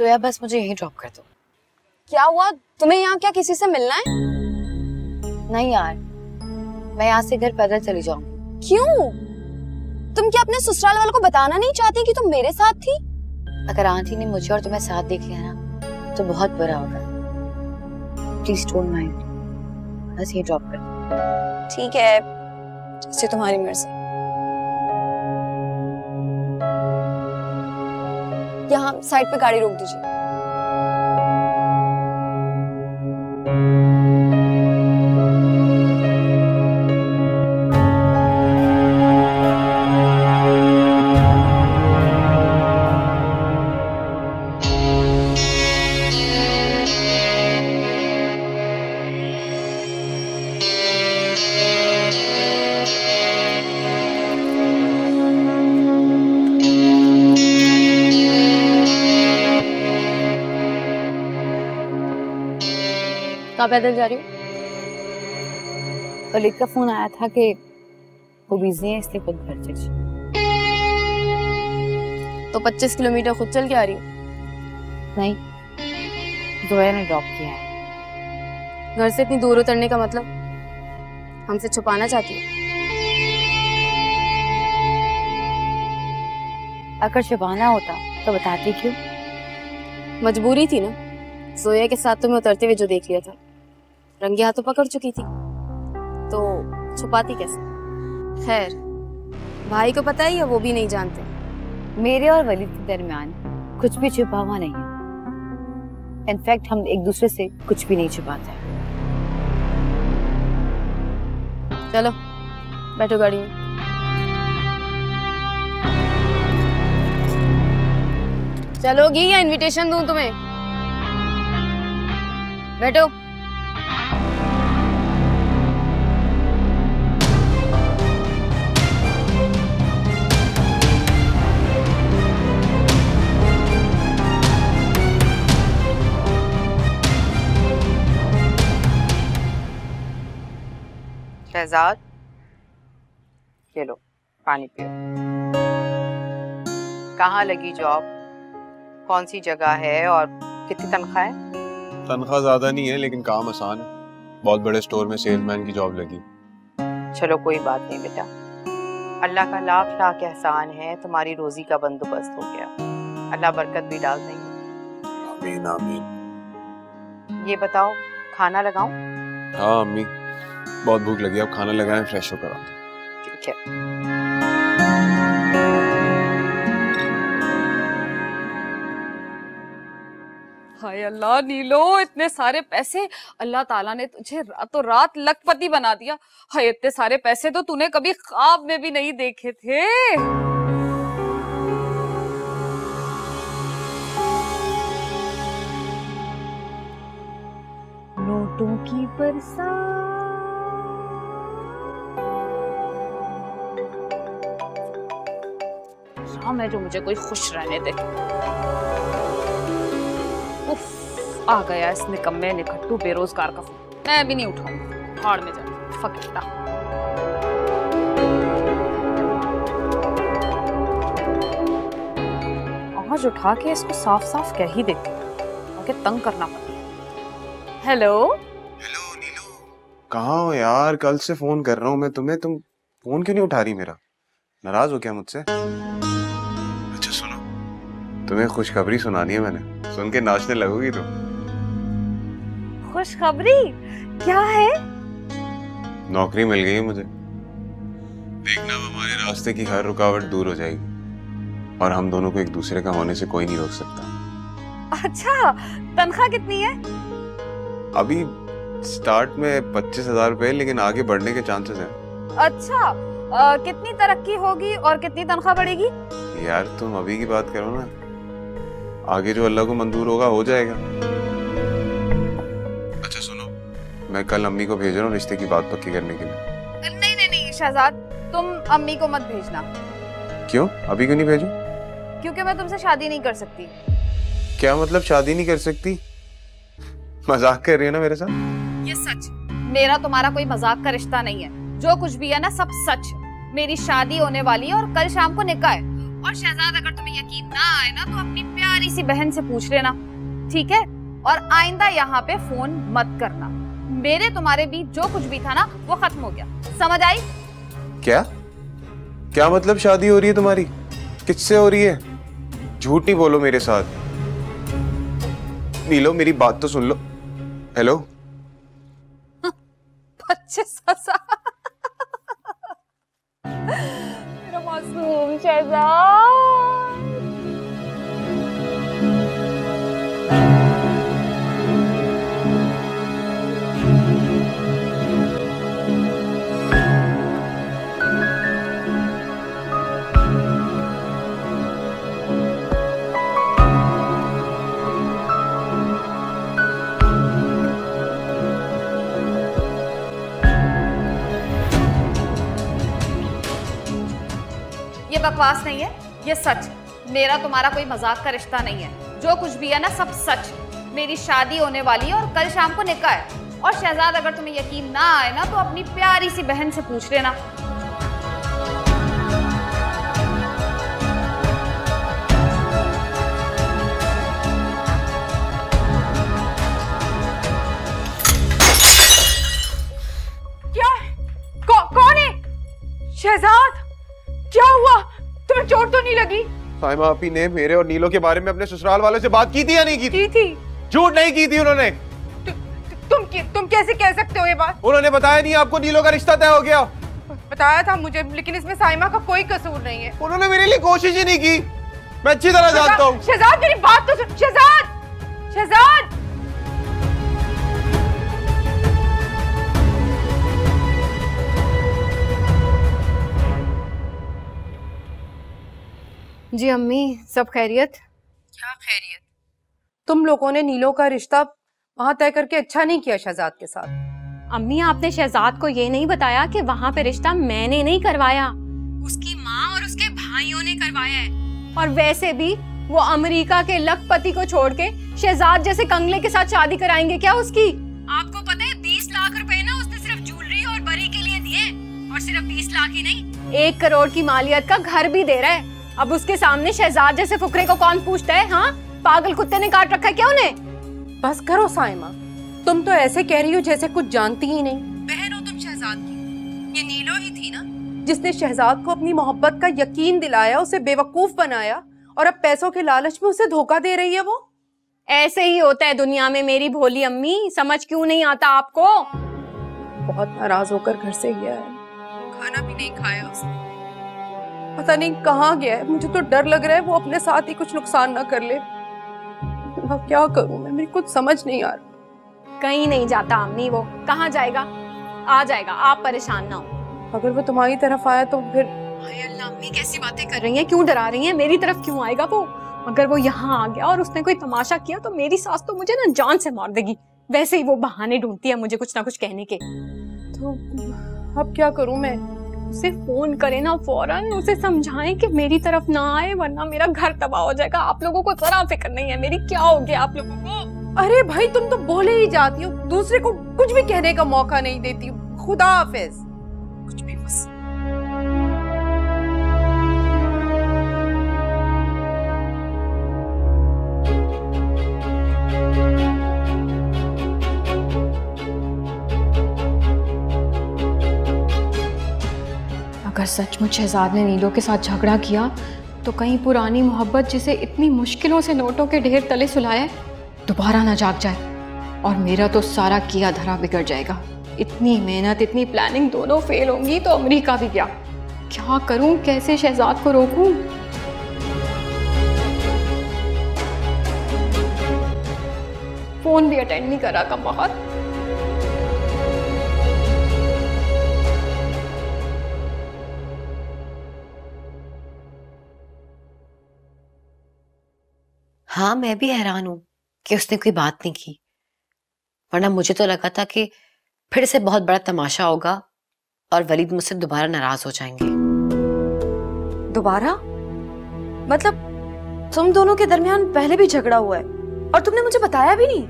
सोया बस मुझे यहीं ड्रॉप कर दो। क्या हुआ? तुम्हें यहाँ क्या किसी से मिलना है? नहीं यार, मैं यहाँ से घर पैदल चली जाऊंगी। क्यों? तुम क्या अपने ससुराल वालों को बताना नहीं चाहती कि तुम मेरे साथ थी? अगर आंटी ने मुझे और तुम्हें साथ देख लिया ना तो बहुत बुरा होगा। प्लीज डोंट माइंड, बस ये ड्रॉप कर दो। ठीक है, जैसे तुम्हारी मर्जी। यहाँ साइड पे गाड़ी रोक दीजिए। कहाँ पैदल जा रही हो? कलीग का फोन आया था कि वो बिजी है इसलिए खुद घर चली। तो 25 किलोमीटर खुद चल के आ रही हो? नहीं, जोया ने ड्रॉप किया है। घर से इतनी दूर उतरने का मतलब हमसे छुपाना चाहती हो? अगर छुपाना होता तो बताती क्यों? मजबूरी थी ना। जोया के साथ तुम्हें उतरते हुए जो देख लिया था, रंगे हाथों पकड़ चुकी थी, तो छुपाती कैसे? खैर, भाई को पता ही है, वो भी नहीं जानते। मेरे और वलीद के दरमियान कुछ भी छुपा हुआ नहीं है। इनफैक्ट हम एक दूसरे से कुछ भी नहीं छुपाते। चलो बैठो गाड़ी में। चलोगी या इनविटेशन दूं तुम्हें? बैठो। शहजाद, ये लो पानी पियो। कहाँ लगी जॉब, कौन सी जगह है और कितनी तनख्वाह है? तनख्वाह ज्यादा नहीं है लेकिन काम आसान है। बहुत बड़े स्टोर में सेल्समैन की जॉब लगी। चलो कोई बात नहीं बेटा, अल्लाह का लाख लाख एहसान है, तुम्हारी रोजी का बंदोबस्त हो गया। अल्लाह बरकत भी डाल देंगे। आमीन आमीन। ये बताओ, खाना लगाऊं? हाँ अम्मी, बहुत भूख लगी, अब खाना लगाएं, फ्रेश होकर आते हैं। ठीक है। हाय अल्लाह नीलो, इतने सारे पैसे! अल्लाह ताला ने तुझे रातों रात लखपति बना दिया। हाय, इतने सारे पैसे तो तूने कभी ख्वाब में भी नहीं देखे थे। नोटों की बरसात, शाम है जो मुझे कोई खुश रहने दे। उफ, आ गया इस निकम्मे निखट्टू बेरोजगार का फोन। मैं भी नहीं उठाऊंगी, भाड़ में जा फकीता। आज उठा के इसको साफ साफ कह ही देती हूँ, आगे तंग करना पड़ता। हेलो हेलो नीलू, कहाँ हो यार? कल से फोन कर रहा हूँ मैं तुम्हें, तुम फोन क्यों नहीं उठा रही मेरा? नाराज हो क्या मुझसे? अच्छा सुनो, तुम्हें खुशखबरी सुनानी है मैंने, सुन के नाचने लगोगी तुम। खुशखबरी क्या है? नौकरी मिल गई है मुझे। देखना अब हमारे रास्ते की हर रुकावट दूर हो जाएगी और हम दोनों को एक दूसरे का होने से कोई नहीं रोक सकता। अच्छा, तनख्वाह कितनी है? अभी स्टार्ट में 25,000 रुपए, लेकिन आगे बढ़ने के चांसेस हैं। अच्छा, कितनी तरक्की होगी और कितनी तनख्वाह बढ़ेगी? यार तुम अभी की बात करो ना, आगे जो अल्लाह को मंजूर होगा हो जाएगा। अच्छा सुनो, मैं कल अम्मी को भेज रहा हूँ रिश्ते की बात पक्की करने के लिए। नहीं नहीं नहीं शहजाद, तुम अम्मी को मत भेजना। क्यों? अभी क्यों नहीं भेजूं? क्योंकि मैं तुमसे शादी नहीं कर सकती। क्या मतलब शादी नहीं कर सकती? मजाक कर रही है ना मेरे साथ? ये सच, मेरा तुम्हारा कोई मजाक का रिश्ता नहीं है। जो कुछ भी है ना सब सच। मेरी शादी होने वाली है और कल शाम को निकाह है। और शहजाद अगर तुम्हें यकीन ना आए ना तो अपनी प्यारी सी बहन से पूछ लेना, ठीक है? और आइंदा यहाँ पे फोन मत करना। मेरे तुम्हारे बीच जो कुछ भी था ना वो खत्म हो गया, समझ आई? क्या क्या मतलब शादी हो रही है तुम्हारी? किससे हो रही है? झूठ नहीं बोलो मेरे साथ। नीलो मेरी बात तो सुन लो। हेलो बच्चे ससा मेरा मासूम शहजाद। ये बकवास नहीं है, ये सच। मेरा तुम्हारा कोई मजाक का रिश्ता नहीं है। जो कुछ भी है ना सब सच। मेरी शादी होने वाली है और कल शाम को निकाह है। और शहजाद अगर तुम्हें यकीन ना आए ना तो अपनी प्यारी सी बहन से पूछ लेना। क्या? कौन है? शहजाद क्या हुआ? तुम्हें चोट तो नहीं लगी? साइमा आपी ने मेरे और नीलो के बारे में अपने ससुराल वालों से बात की थी या नहीं की थी? की थी। झूठ नहीं की थी उन्होंने। तुम कैसे कह सकते हो ये बात? उन्होंने बताया नहीं आपको नीलो का रिश्ता तय हो गया? बताया था मुझे, लेकिन इसमें साइमा का कोई कसूर नहीं है। उन्होंने मेरे लिए कोशिश ही नहीं की। मैं अच्छी तरह जानता हूँ। शहजाद मेरी बात तो सुन। शहजाद, शहजाद जी अम्मी, सब खैरियत? क्या खैरियत? तुम लोगों ने नीलो का रिश्ता वहां तय करके अच्छा नहीं किया शहजाद के साथ। अम्मी आपने शहजाद को ये नहीं बताया कि वहाँ पे रिश्ता मैंने नहीं करवाया, उसकी माँ और उसके भाइयों ने करवाया है। और वैसे भी वो अमेरिका के लखपति को छोड़ के शहजाद जैसे कंगले के साथ शादी कराएंगे क्या उसकी? आपको पता है 20 लाख रुपए ना उसने सिर्फ ज्वेलरी और बरी के लिए दिए। और सिर्फ 20 लाख ही नहीं, 1 करोड़ की मालियत का घर भी दे रहा है। अब उसके सामने शहजाद जैसे फुकरे को कौन पूछता है? हाँ, पागल कुत्ते ने काट रखा है क्या उन्हें? बस करो साइमा, तुम तो ऐसे कह रही हो जैसे कुछ जानती ही नहीं। बहन हो तुम शहजाद की। ये नीलो ही थी ना जिसने शहजाद को अपनी मोहब्बत का यकीन दिलाया, उसे बेवकूफ बनाया और अब पैसों के लालच में उसे धोखा दे रही है वो। ऐसे ही होता है दुनिया में मेरी भोली अम्मी, समझ क्यों नहीं आता आपको? बहुत नाराज होकर घर से गया है, खाना भी नहीं खाया उसने, पता नहीं कहाँ गया है। मुझे तो डर लग रहा है वो अपने साथ ही कुछ नुकसान ना कर ले। अब क्या करूं मैं, मेरी कुछ समझ नहीं आ रहा। कहीं नहीं जाता अम्मी, वो कहाँ जाएगा? आ जाएगा, आप परेशान ना हो। अगर वो तुम्हारी तरफ आया तो फिर? हाय अल्लाह अम्मी, कैसी बातें कर रही हैं? क्यों डरा रही हैं? मेरी तरफ क्यों आएगा वो? अगर वो यहाँ आ गया और उसने कोई तमाशा किया तो मेरी सास तो मुझे ना जान से मार देगी। वैसे ही वो बहाने ढूंढती है मुझे कुछ ना कुछ कहने के। तो अब क्या करूं मैं? उसे फोन करे ना फौरन, उसे समझाएं कि मेरी तरफ ना आए वरना मेरा घर तबाह हो जाएगा। आप लोगों को जरा फिक्र नहीं है मेरी। क्या हो गया आप लोगों को? अरे भाई तुम तो बोले ही जाती हो, दूसरे को कुछ भी कहने का मौका नहीं देती हो। खुदा हाफिज। कुछ भी बस। अगर सचमुच शहजाद ने नीलो के साथ झगड़ा किया तो कहीं पुरानी मोहब्बत जिसे इतनी मुश्किलों से नोटों के ढेर तले सुलाया दोबारा ना जाग जाए और मेरा तो सारा किया धरा बिगड़ जाएगा। इतनी मेहनत, इतनी प्लानिंग दोनों फेल होंगी तो अमेरिका भी क्या करूं? कैसे शहजाद को रोकूं? फोन भी अटेंड नहीं करा कम बहुत। हाँ, मैं भी हैरान हूँ कि उसने कोई बात नहीं की, वरना मुझे तो लगा था कि फिर से बहुत बड़ा तमाशा होगा और वलीद मुझसे दोबारा नाराज हो जाएंगे। दोबारा? मतलब तुम दोनों के दरमियान पहले भी झगड़ा हुआ है और तुमने मुझे बताया भी नहीं?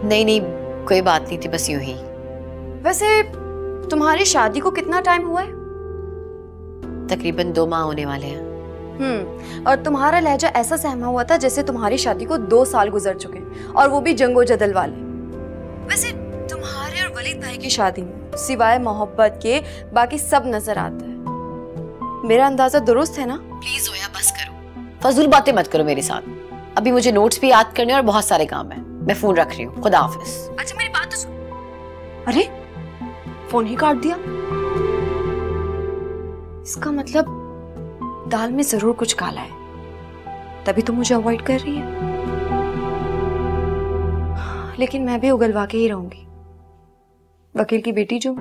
नहीं, कोई बात नहीं थी, बस यूं ही। वैसे तुम्हारी शादी को कितना टाइम हुआ है? तकरीबन 2 माह होने वाले हैं। और तुम्हारा लहजा ऐसा सहमा हुआ था जैसे तुम्हारी शादी को 2 साल गुजर चुके और वो भी जंगो जदल वाले। वैसे तुम्हारे और वलीद भाई की शादी में सिवाय मोहब्बत के बाकी सब नजर आता है। मेरा अंदाजा दुरुस्त है ना? प्लीज जोया बस करो, फजूल बातें मत करो मेरे साथ। अभी मुझे नोट्स भी याद करने और बहुत सारे काम है। मैं फोन रख रही हूँ, खुदा हाफिज। अच्छा मेरी बात तो सुन। अरे फोन ही काट दिया। इसका मतलब दाल में जरूर कुछ काला है, तभी तो मुझे अवॉइड कर रही है। लेकिन मैं भी उगलवा के ही रहूंगी, वकील की बेटी जो।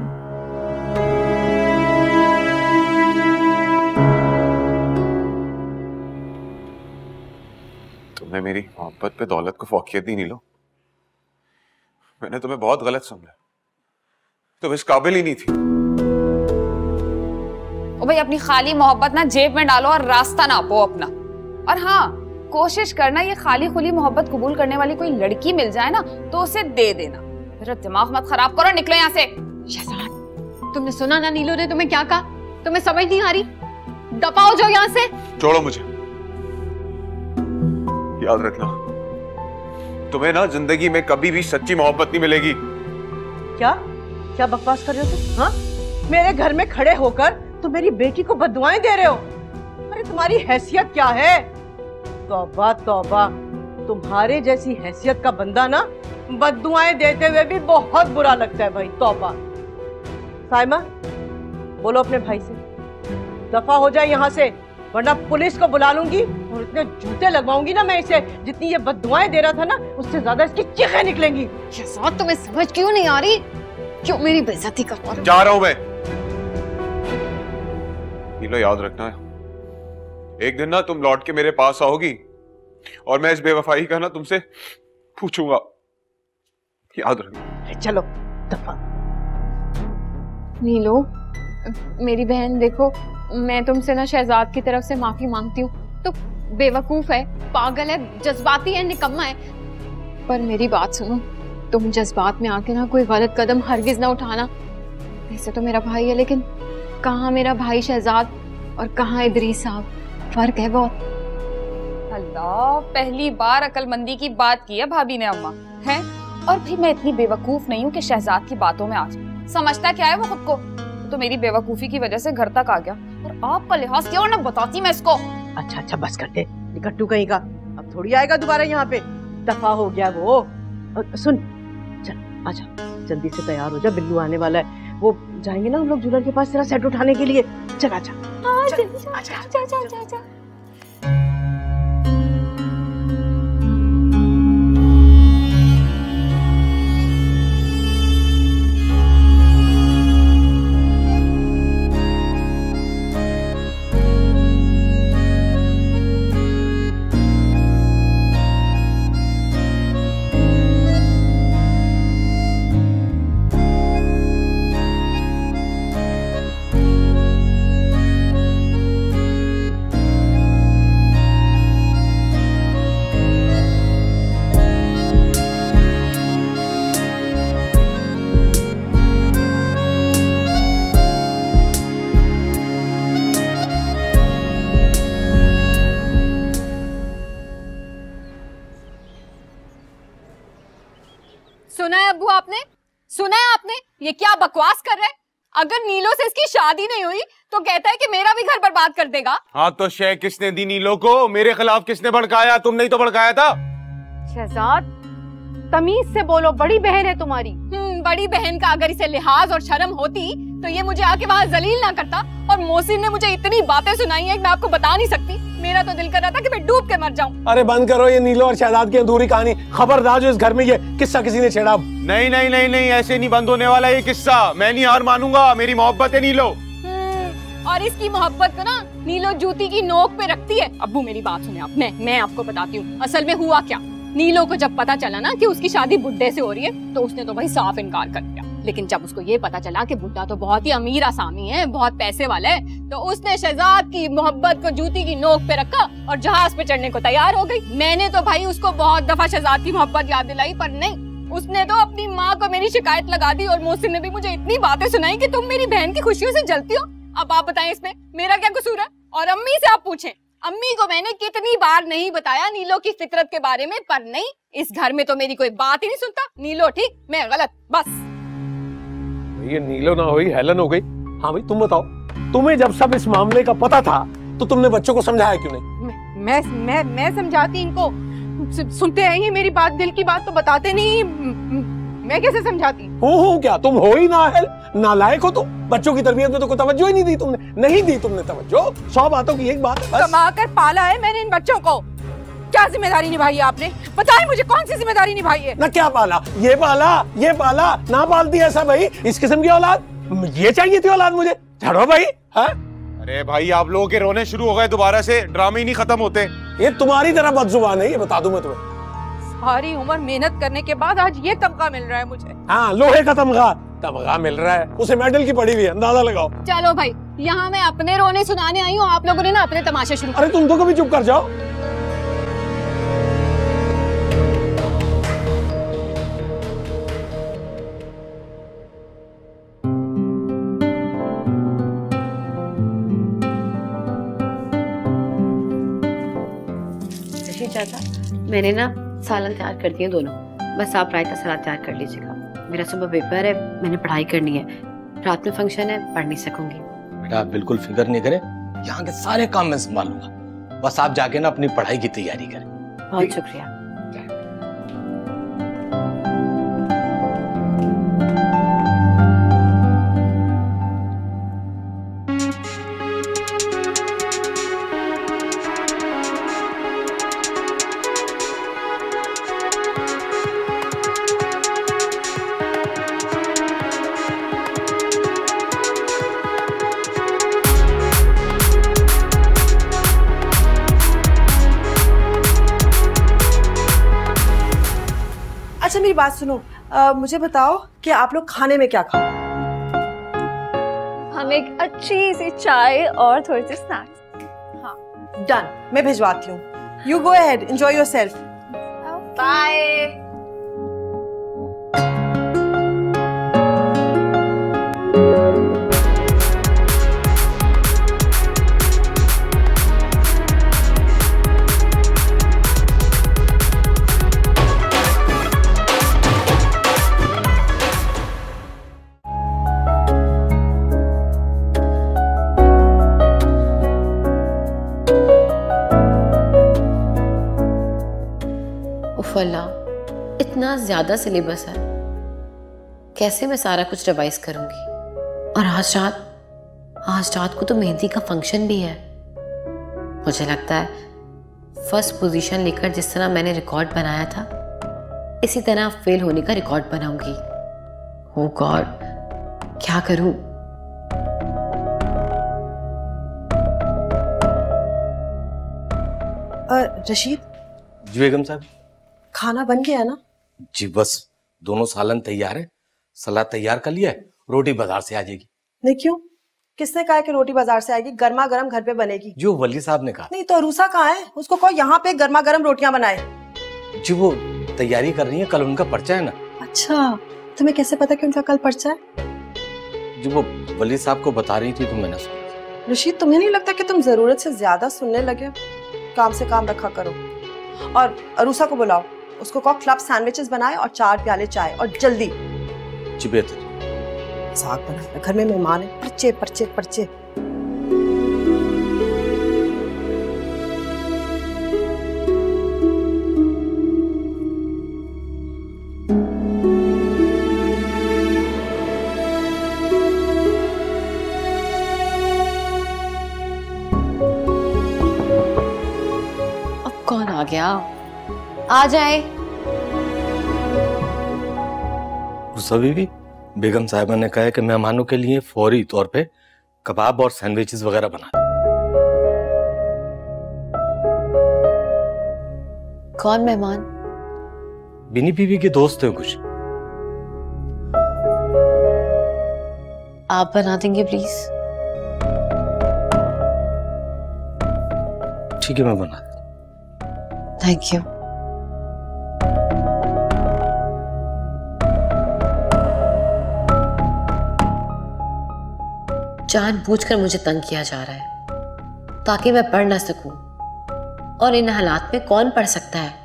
तुमने मेरी मोहब्बत पे दौलत को फौकियत दी नीलो। मैंने तुम्हें बहुत गलत समझा, तुम इस काबिल ही नहीं थी। ओ भाई, अपनी खाली मोहब्बत ना जेब में डालो और रास्ता नापो अपना। और हाँ, कोशिश करना ये खाली खुली मोहब्बत कबूल करने वाली कोई लड़की मिल जाए ना तो उसे दे देना। मेरा दिमाग मत खराब करो, निकलो यहाँ से। शहजाद, तुमने सुना ना नीलो ने तुम्हें क्या कहा? तुम्हें समझ नहीं आ रही? दफा हो जाओ यहाँ से। छोड़ो मुझे। याद रखना, तुम्हें ना जिंदगी में कभी भी सच्ची मोहब्बत नहीं मिलेगी। क्या क्या बकवास कर रहे हो तुम? हाँ, मेरे घर में खड़े होकर तुम मेरी बेटी को बददुआएं दे रहे हो। अरे तुम्हारी हैसियत क्या है? तौबा तौबा, तुम्हारे जैसी हैसियत का बंदा ना बददुआएं देते हुए भी बहुत बुरा लगता है भाई। तौबा। साइमा, बोलो अपने भाई से दफा हो जाए यहाँ से, वरना पुलिस को बुला लूंगी और इतने जूते लगवाऊंगी ना मैं इसे, जितनी ये बददुआएं दे रहा था ना उससे ज्यादा इसकी चीखें निकलेंगी। शहजाद, तुम्हें समझ क्यों नहीं आ रही? क्यों मेरी बेइज्जती कर रहे हो? जा रहा हूं मैं। नीलो, याद रखना है, एक दिन ना तुम लौट के मेरे पास आओगी और मैं इस बेवफाई का ना तुमसे पूछूंगा। याद रखना। चलो दफा। नीलो, मेरी बहन देखो, मैं तुमसे ना शहजाद की तरफ से माफी मांगती हूँ। तो बेवकूफ है, पागल है, जज्बाती है, निकम्मा है, पर मेरी बात सुनो। तुम जज्बात में आके ना कोई गलत कदम हरगिज ना उठाना। वैसे तो मेरा भाई है, लेकिन कहाँ मेरा भाई शहजाद और कहाँ इदरीस साहब, फर्क है बहुत। अल्लाह, पहली बार अकलमंदी की बात की है भाभी ने अम्मा है। और भी मैं इतनी बेवकूफ नहीं हूँ कि शहजाद की बातों में आ जाऊं। समझता क्या है वो खुद को? तो मेरी बेवकूफी की वजह से घर तक आ गया और आपका लिहाज क्यों ना बताती मैं इसको। अच्छा बस कर दे, निकट्टू कहीं का, अब थोड़ी आएगा दोबारा यहाँ पे। दफा हो गया वो। सुन, चल आजा, जल्दी से तैयार हो जा, बिल्लू आने वाला है। वो जाएंगे ना हम लोग ज्वेलर के पास तेरा सेट उठाने के लिए। चल आजा। सुना है आपने? ये क्या बकवास कर रहे हैं? अगर नीलो से इसकी शादी नहीं हुई तो कहता है कि मेरा भी घर बर्बाद कर देगा। हाँ तो शय किसने दी नीलो को? मेरे खिलाफ किसने भड़काया? तुमने ही तो भड़काया था। शहजाद, तमीज से बोलो, बड़ी बहन है तुम्हारी। बड़ी बहन का अगर इसे लिहाज और शर्म होती तो ये मुझे आके वहाँ जलील ना करता। और मोहसिन ने मुझे इतनी बातें सुनाई है कि मैं आपको बता नहीं सकती। मेरा तो दिल कर रहा था कि मैं डूब के मर जाऊं। अरे बंद करो ये नीलो और शहजाद की अधूरी कहानी। खबरदार जो इस घर में ये किस्सा किसी ने छेड़ा। नहीं नहीं नहीं नहीं, ऐसे नहीं बंद होने वाला ये किस्सा। मैं नहीं हार मानूंगा, मेरी मोहब्बत है नीलो। और इसकी मोहब्बत को ना नीलो जूती की नोक पे रखती है। अब्बू मेरी बात सुने आप, मैं आपको बताती हूँ असल में हुआ क्या। नीलो को जब पता चला ना कि उसकी शादी बुड्ढे से हो रही है तो उसने तो भाई साफ इनकार कर दिया। लेकिन जब उसको ये पता चला कि बुड्ढा तो बहुत ही अमीर आसामी है, बहुत पैसे वाला है, तो उसने शहजाद की मोहब्बत को जूती की नोक पे रखा और जहाज पे चढ़ने को तैयार हो गई। मैंने तो भाई उसको बहुत दफा शहजाद की मोहब्बत याद दिलाई, पर नहीं, उसने तो अपनी माँ को मेरी शिकायत लगा दी। और मोहसिन ने भी मुझे इतनी बातें सुनाई कि तुम मेरी बहन की खुशियों से जलती हो। अब आप बताएं इसमें मेरा क्या कसूर है? और अम्मी से आप पूछें, अम्मी को मैंने कितनी बार नहीं बताया नीलो की फितरत के बारे में, पर नहीं, इस घर में तो मेरी कोई बात ही नहीं सुनता। नीलो ठीक, मैं गलत, बस। ये नीलो ना हुई, हेलन हो गई। हाँ भाई तुम बताओ, तुम्हें जब सब इस मामले का पता था तो तुमने बच्चों को समझाया क्यों नहीं? मैं समझाती इनको, सुनते हैं ही मेरी बात, दिल की बात तो बताते नहीं। मैं कैसे समझाती? हो क्या तुम हो ही ना हेल, नालायक हो तुम। बच्चों की तरबियत में तो कोई तवज्जो ही नहीं दी तुमने, नहीं दी तुमने तवज्जो। 100 बातों की एक बात है बस। कमा कर पाला है मैंने इन बच्चों को, क्या जिम्मेदारी निभाई है आपने? बताएं मुझे, कौन सी जिम्मेदारी निभाई है? ना क्या पाला, ये पाला ना पालती ऐसा भाई, इस किस्म की औलाद, ये चाहिए थी औलाद मुझे। छोड़ो भाई। हाँ अरे भाई आप लोगों के रोने शुरू हो गए दोबारा से, ड्रामे ही नहीं खत्म होते। ये तुम्हारी तरह बदजुबान है, ये बता दूं मैं तुम्हें। सारी उम्र मेहनत करने के बाद आज ये तमगा मिल रहा है मुझे। हाँ लोहे का तमगा मिल रहा है, उसे मेडल की पड़ी हुई है, अंदाजा लगाओ। चलो भाई, यहाँ मैं अपने रोने सुनाने आई हूँ, आप लोगों ने ना अपने तमाशे शुरू। अरे तुम तो कभी चुप कर जाओ। चाचा, मैंने ना सालन तैयार कर दिए दोनों, बस आप रायता सलाद तैयार कर लीजिएगा। मेरा सुबह पेपर है, मैंने पढ़ाई करनी है, रात में फंक्शन है, पढ़ नहीं सकूंगी। बेटा आप बिल्कुल फिक्र नहीं करें, यहाँ के सारे काम मैं संभालूंगा, बस आप जाके ना अपनी पढ़ाई की तैयारी करें। बहुत शुक्रिया। अच्छा मेरी बात सुनो, मुझे बताओ कि आप लोग खाने में क्या खाओ? हम एक अच्छी सी चाय और थोड़ी सी स्नैक्स। हाँ डन, मैं भिजवाती हूँ। You go ahead, enjoy yourself. Bye. Allah, इतना ज्यादा सिलेबस है, कैसे मैं सारा कुछ रिवाइज करूंगी? और आज रात को तो मेहंदी का फंक्शन भी है। मुझे लगता है फर्स्ट पोजीशन लेकर जिस तरह मैंने रिकॉर्ड बनाया था, इसी तरह फेल होने का रिकॉर्ड बनाऊंगी। ओह गॉड, क्या करूं? रशीद जी बेगम साहब। खाना बन गया ना? जी बस दोनों सालन तैयार है, सलाद तैयार कर लिया है, रोटी बाजार से आ जाएगी। नहीं क्यों? किसने कहा कि रोटी बाजार से आएगी? गर्मा गर्म घर पे बनेगी। जो वली साहब ने कहा। नहीं तो रूसा कहाँ है? उसको कहो यहाँ पे गर्मा गर्म रोटियां बनाए। जी वो तैयारी कर रही है, कल उनका पर्चा है ना। अच्छा, तुम्हें कैसे पता कि उनका कल पर्चा है? जी वो वली साहब को बता रही थी तो मैंने सुना। रशीद, तुम्हें नहीं लगता कि तुम जरूरत से ज्यादा सुनने लगे? काम से काम रखा करो। और अरूसा को बुलाओ, उसको कहो क्लब सैंडविचेस बनाए और 4 प्याले चाय, और जल्दी। जी बेहतर। साग बना, घर में मेहमान है, पर्चे पर्चे पर्चे। अब कौन आ गया? आ जाए। सभी भी बेगम साहिबा ने कहा है कि मेहमानों के लिए फौरी तौर पे कबाब और सैंडविचेस वगैरह बना दे। कौन मेहमान? बिनी बीवी के दोस्त हैं कुछ। आप बना देंगे प्लीज? ठीक है मैं बना दूं। Thank you. जानबूझकर मुझे तंग किया जा रहा है ताकि मैं पढ़ ना सकूं, और इन हालात में कौन पढ़ सकता है?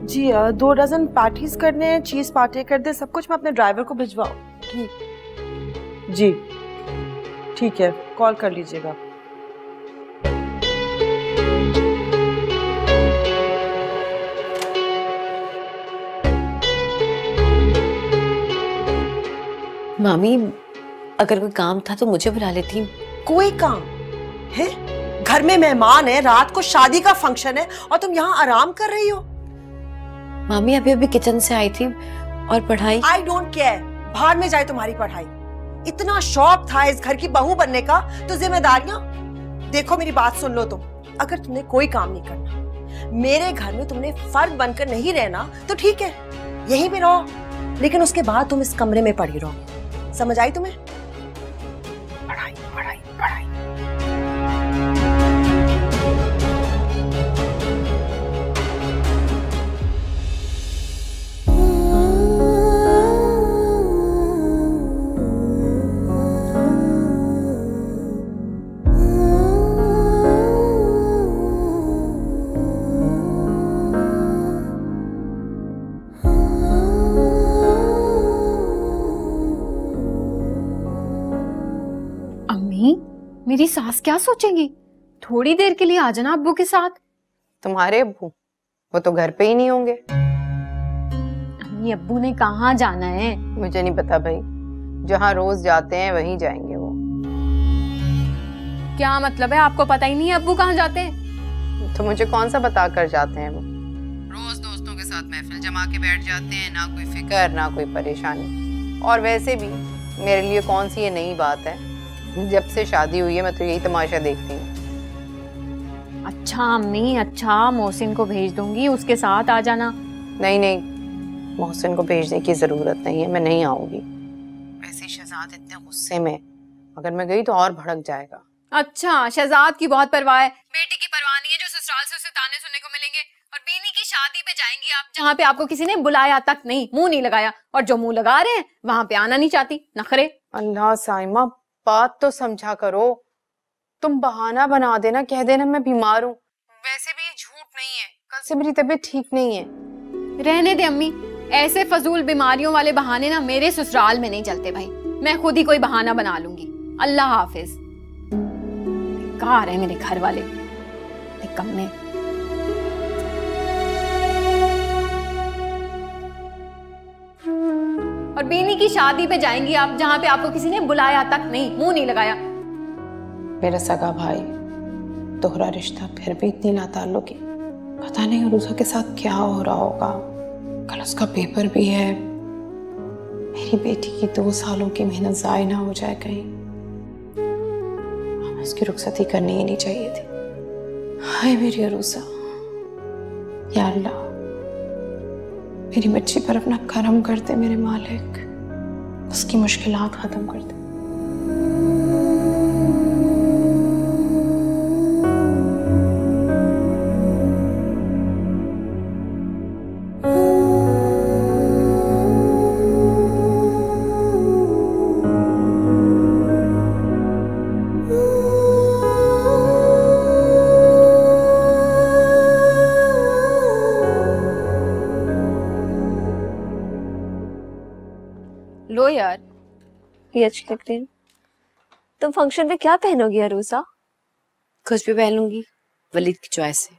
जी 2 डजन पैटीज करने हैं, चीज पार्टी कर दे, सब कुछ मैं अपने ड्राइवर को भिजवाऊं? जी ठीक है, कॉल कर लीजिएगा। मामी, अगर कोई काम था तो मुझे बुला लेती। कोई काम है? घर में मेहमान है, रात को शादी का फंक्शन है और तुम यहाँ आराम कर रही हो? मामी अभी अभी किचन से आई थी और पढ़ाई। आई डोंट केयर, बाहर में जाए तुम्हारी पढ़ाई। इतना शौक था इस घर की बहू बनने का तो जिम्मेदारियां। देखो मेरी बात सुन लो तुम, अगर तुमने कोई काम नहीं करना, मेरे घर में तुमने फर्द बनकर नहीं रहना तो ठीक है, यहीं पे रहो, लेकिन उसके बाद तुम इस कमरे में पड़ी रहो। समझ आई तुम्हें? पढ़ाई पढ़ाई पढ़ाई। मेरी सास क्या सोचेंगी? थोड़ी देर के लिए आ जाना अब्बू के साथ। तुम्हारे अब्बू? वो तो घर पे ही नहीं होंगे। अम्मी अब्बू ने कहाँ जाना है? मुझे नहीं पता भाई, जहाँ रोज जाते हैं वहीं जाएंगे वो। क्या मतलब है, आपको पता ही नहीं है अब्बू कहाँ जाते हैं? तो मुझे कौन सा बता कर जाते हैं वो? रोज दोस्तों के साथ महफिल जमा के बैठ जाते हैं, ना कोई फिक्र ना कोई परेशानी। और वैसे भी मेरे लिए कौन सी ये नई बात है, जब से शादी हुई है मैं तो यही तमाशा देखती हूँ। अच्छा अम्मी, अच्छा मोहसिन को भेज दूंगी, उसके साथ आ जाना। नहीं नहीं, मोहसिन को भेजने की जरूरत नहीं है, मैं नहीं आऊंगी। वैसे शहजाद इतने गुस्से में, अगर मैं गई तो और भड़क जाएगा। अच्छा, शहजाद की बहुत परवाह है, बेटी की परवाह नहीं है जो ससुराल से उसे ताने सुनने को मिलेंगे। और बीनी की शादी पे जाएंगी आप, जहाँ पे आपको किसी ने बुलाया तक नहीं, मुंह नहीं लगाया, और जो मुंह लगा रहे हैं वहां पे आना नहीं चाहती। नखरे। अल्लाह साइमा, बात तो समझा करो। तुम बहाना बना देना, कह देना मैं बीमार हूँ। वैसे भी ये झूठ नहीं है, कल से मेरी तबीयत ठीक नहीं है। रहने दे अम्मी, ऐसे फजूल बीमारियों वाले बहाने ना मेरे ससुराल में नहीं चलते भाई। मैं खुद ही कोई बहाना बना लूंगी। अल्लाह हाफिज। बेकार है मेरे घर वाले, निकम्मे। और बीनी की शादी पे जाएंगी आप, जहाँ पे आपको किसी ने बुलाया तक नहीं, मुंह नहीं लगाया। मेरा सगा भाई, दोहरा रिश्ता, फिर भी इतनी नाताल्लुकी। पता नहीं अरूसा के साथ क्या हो रहा होगा। कल उसका पेपर भी है। मेरी बेटी की 2 सालों की मेहनत जाया ना हो जाए कहीं। हमें इसकी रुखसती करनी ही नहीं चाहिए थी। हाय मेरी अरूसा, या अल्लाह मेरी बच्ची पर अपना करम करते मेरे मालिक, उसकी मुश्किलात खत्म कर दे। लो यार, ये अच्छी लग रही है। तुम फंक्शन में क्या पहनोगी अरूसा? कुछ भी पहन लूंगी, वलीद की चॉइस है।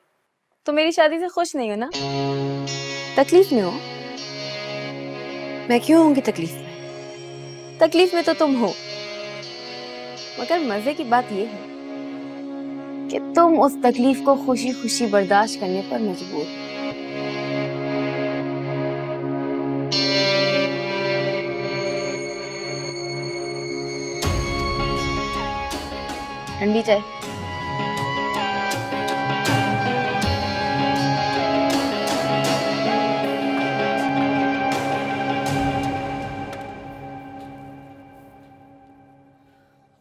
तो मेरी शादी से खुश नहीं हो ना? तकलीफ में हो? मैं क्यों होंगी तकलीफ में? तकलीफ में तो तुम हो, मगर मजे की बात ये है कि तुम उस तकलीफ को खुशी खुशी बर्दाश्त करने पर मजबूर हो। ठंडी चाय।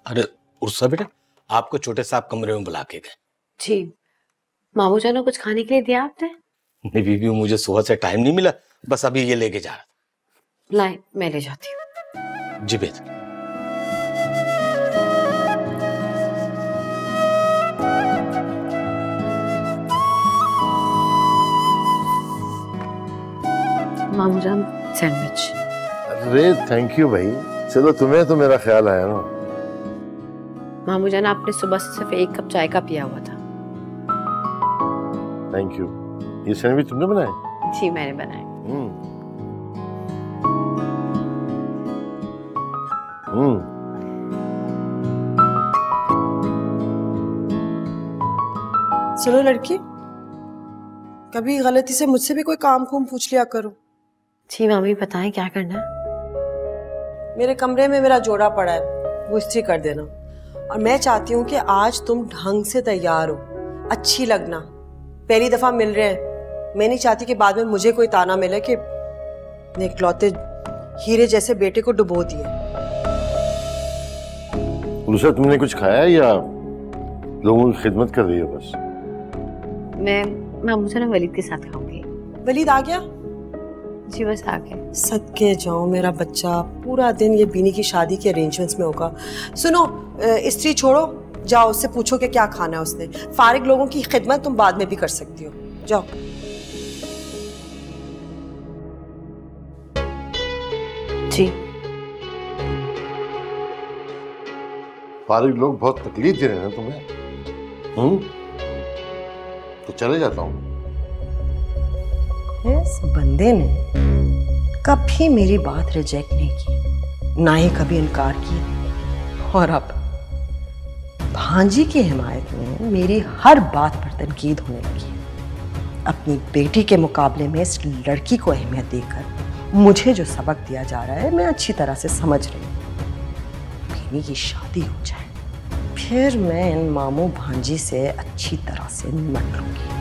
अरे उर्सा बेटा, आपको छोटे साहब कमरे में बुला के गए। जी, मामू जान कुछ खाने के लिए दिया आपने? नहीं बीबी, मुझे सुबह से टाइम नहीं मिला, बस अभी ये लेके जा रहा था। लाए, मैं ले जाती हूँ। जी बेटा। मामू जान सैंडविच। अरे थैंक यू भाई, चलो तुम्हें तो मेरा ख्याल आया ना। मामू जान आपने सुबह से सिर्फ 1 कप चाय का पिया हुआ था। Thank you. ये सैंडविच तुमने बनाए? जी मैंने बनाए। सुनो लड़की, कभी गलती से मुझसे भी कोई काम कुम पूछ लिया करो। जी मामी बताएं क्या करना है? मेरे कमरे में मेरा जोड़ा पड़ा है, वो इस्त्री कर देना। और मैं चाहती हूँ कि आज तुम ढंग से तैयार हो, अच्छी लगना। पहली दफा मिल रहे हैं, मैं नहीं चाहती कि बाद में मुझे कोई ताना मिले कि इकलौते हीरे जैसे बेटे को डुबो दिए। उलूसा, तुमने कुछ खाया या लोगों की खिदमत कर रही हो बस? मैं मामू जान वलीद के साथ खाऊंगी। वलीद आ गया? जी बस आ गए। सदके जाऊं मेरा बच्चा, पूरा दिन ये बीनी की शादी के अरेंजमेंट्स में होगा। सुनो, स्त्री छोड़ो, जाओ उससे पूछो कि क्या खाना है उसने। फारिग लोगों की खिदमत तुम बाद में भी कर सकती हो, जाओ। जी। फारिग लोग बहुत तकलीफ दे रहे हैं तुम्हें। तो चले जाता हूँ। इस बंदे ने कभी मेरी बात रिजेक्ट नहीं की, ना ही कभी इनकार किया, और अब भांजी की हिमायत में मेरी हर बात पर तनकीद होने लगी है। अपनी बेटी के मुकाबले में इस लड़की को अहमियत देकर मुझे जो सबक दिया जा रहा है मैं अच्छी तरह से समझ रही हूँ। बीनी की शादी हो जाए फिर मैं इन मामू भांजी से अच्छी तरह से निपट लूंगी।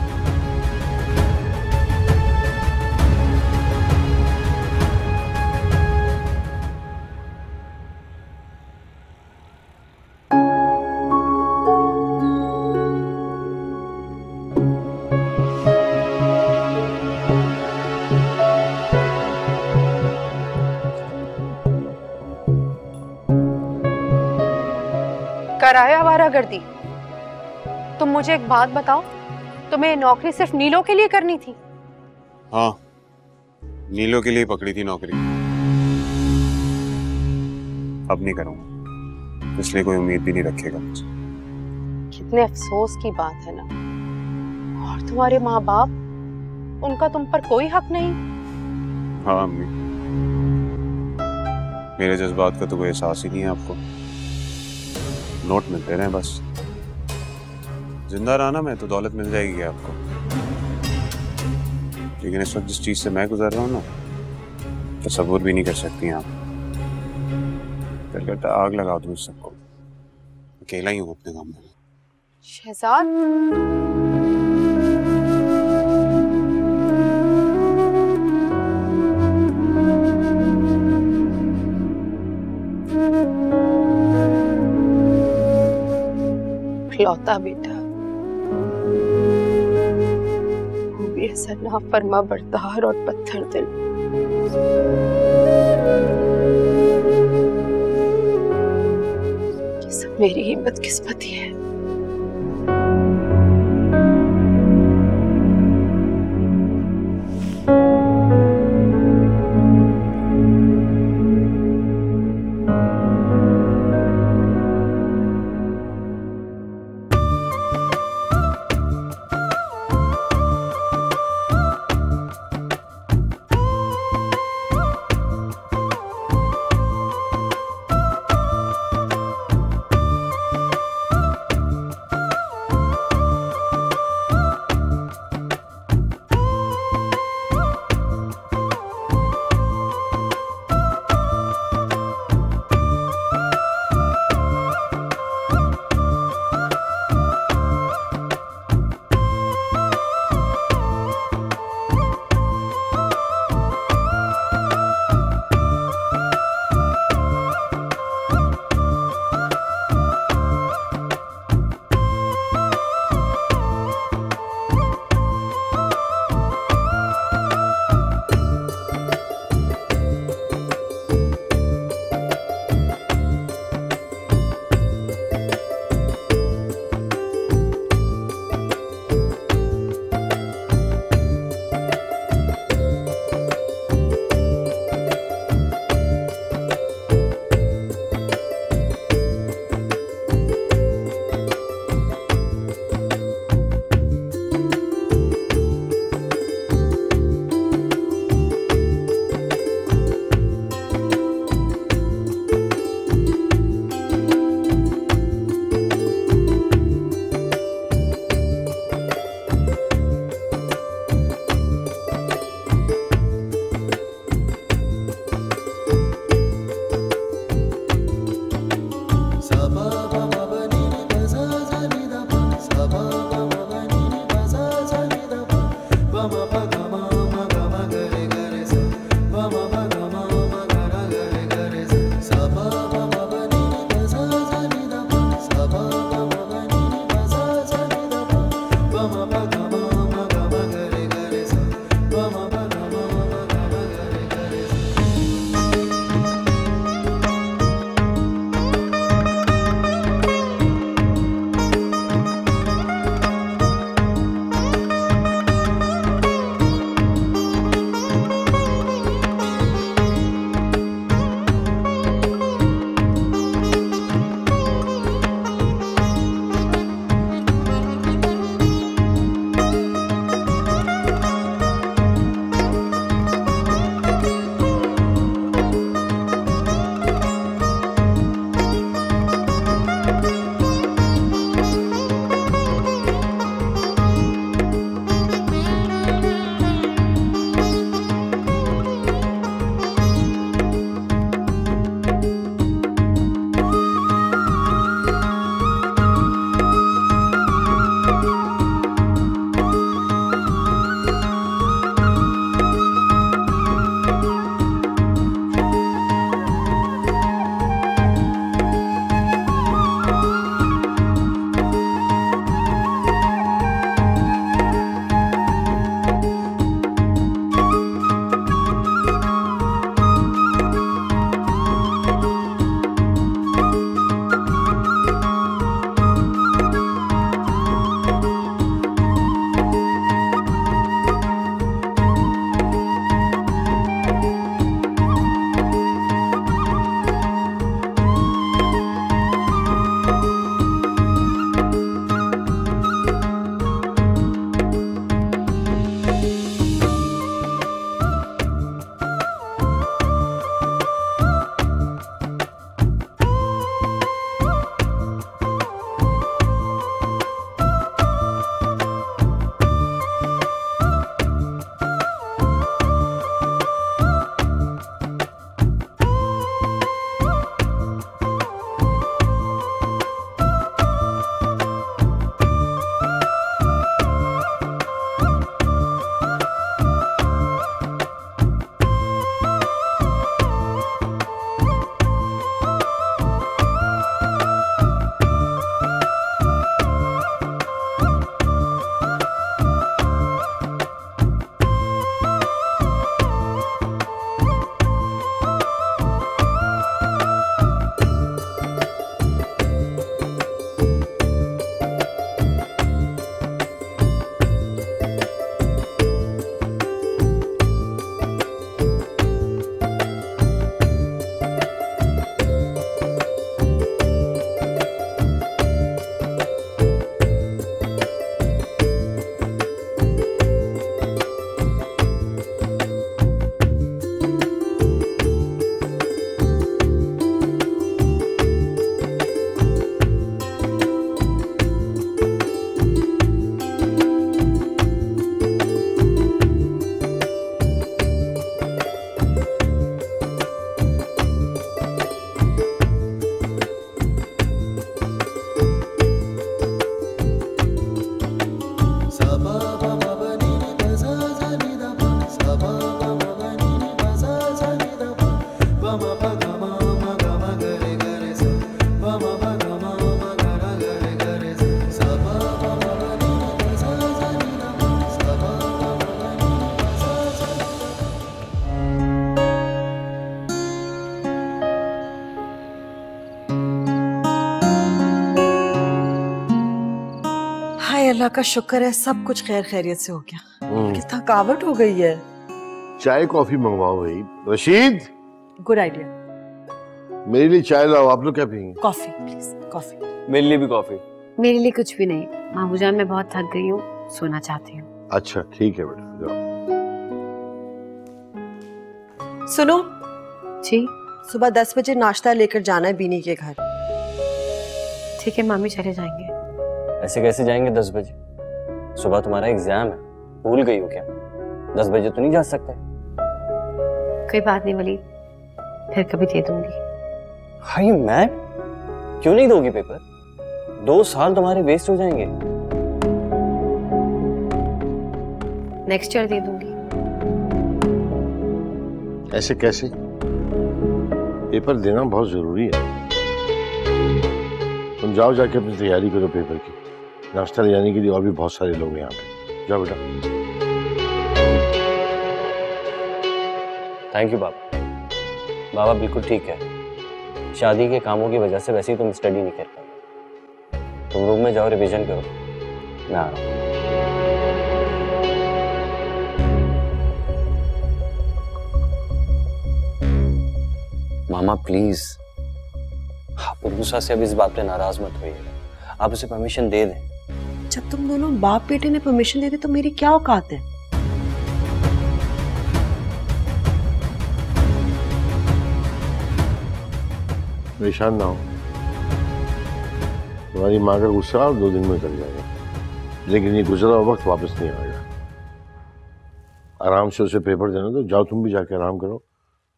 कराया आवारागर्दी। तुम मुझे एक बात बताओ, तुम्हें नौकरी सिर्फ नीलो के लिए करनी थी? हाँ, नीलो के लिए पकड़ी थी नौकरी। अब नहीं करूंगा, इसलिए कोई उम्मीद भी नहीं रखेगा मुझे। कितने अफसोस की बात है ना। और तुम्हारे माँ बाप, उनका तुम पर कोई हक नहीं? हाँ अम्मी, मेरे जज्बात का तो कोई एहसास ही नहीं है आपको। नोट मिलते रहे बस। जिंदा रहा ना मैं तो दौलत मिल जाएगी आपको, लेकिन इस वक्त जिस चीज से मैं गुजर रहा हूँ ना, तसव्वुर भी नहीं कर सकती आप। दिल करता आग लगा दूं इस सबको। अकेला ही हूँ अपने काम में। शहजाद, लौता बेटा, वो भी ऐसा नाफरमा बर्तार और पत्थर दिल। ये सब मेरी ही बदकिस्मती है। अल्लाह का शुक्र है सब कुछ खैर खैरियत से हो गया। कितना थकावट हो गई है। चाय कॉफी मंगवाओ भाई। Rashid, good idea. मेरे लिए चाय लाओ। आप लोग क्या पियेंगे? Coffee please, coffee. मेरे लिए भी कॉफी। मेरे लिए कुछ भी नहीं मामूजान, मैं बहुत थक गई हूँ, सोना चाहती हूँ। अच्छा ठीक है बेटा, जाओ। सुनो जी, सुबह 10 बजे नाश्ता लेकर जाना है बीनी के घर। ठीक है मामी, चले जाएंगे। ऐसे कैसे जाएंगे 10 बजे? सुबह तुम्हारा एग्जाम है, भूल गई हो क्या? 10 बजे तो नहीं जा सकते। कोई बात नहीं वलीद, फिर कभी दे दूंगी। हाय मैड, क्यों नहीं दोगी पेपर? 2 साल तुम्हारे वेस्ट हो जाएंगे। नेक्स्ट ईयर दे दूंगी। ऐसे कैसे? पेपर देना बहुत जरूरी है। तुम जाओ, जाके अपनी तैयारी करो पेपर की। नाश्ता ले जाने के लिए और भी बहुत सारे लोग हैं यहाँ पे। जाओ बेटा। थैंक यू बाबा। बाबा बिल्कुल ठीक है, शादी के कामों की वजह से वैसे ही तुम स्टडी नहीं कर पाओगे। तुम रूम में जाओ, रिवीजन करो, मैं आ रहा हूँ। मामा प्लीज, आप गुस्सा से अब इस बात पे नाराज मत होइएगा। आप उसे परमिशन दे दें। जब तुम दोनों बाप बेटे ने परमिशन दे दी तो मेरी क्या औकात है? परेशान ना हो। तुम्हारी माँ का गुस्सा 2 दिन में उतर जाएगा, लेकिन ये गुजरा हुआ वक्त वापस नहीं आएगा। आराम से उसे पेपर देना। तो जाओ, तुम भी जाके आराम करो।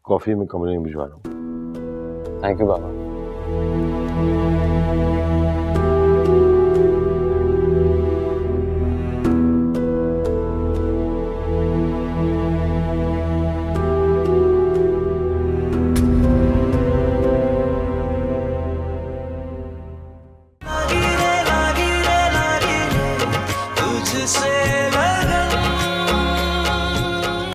कॉफी में कमरे में भिजवा रहा हूँ। Thank you Baba.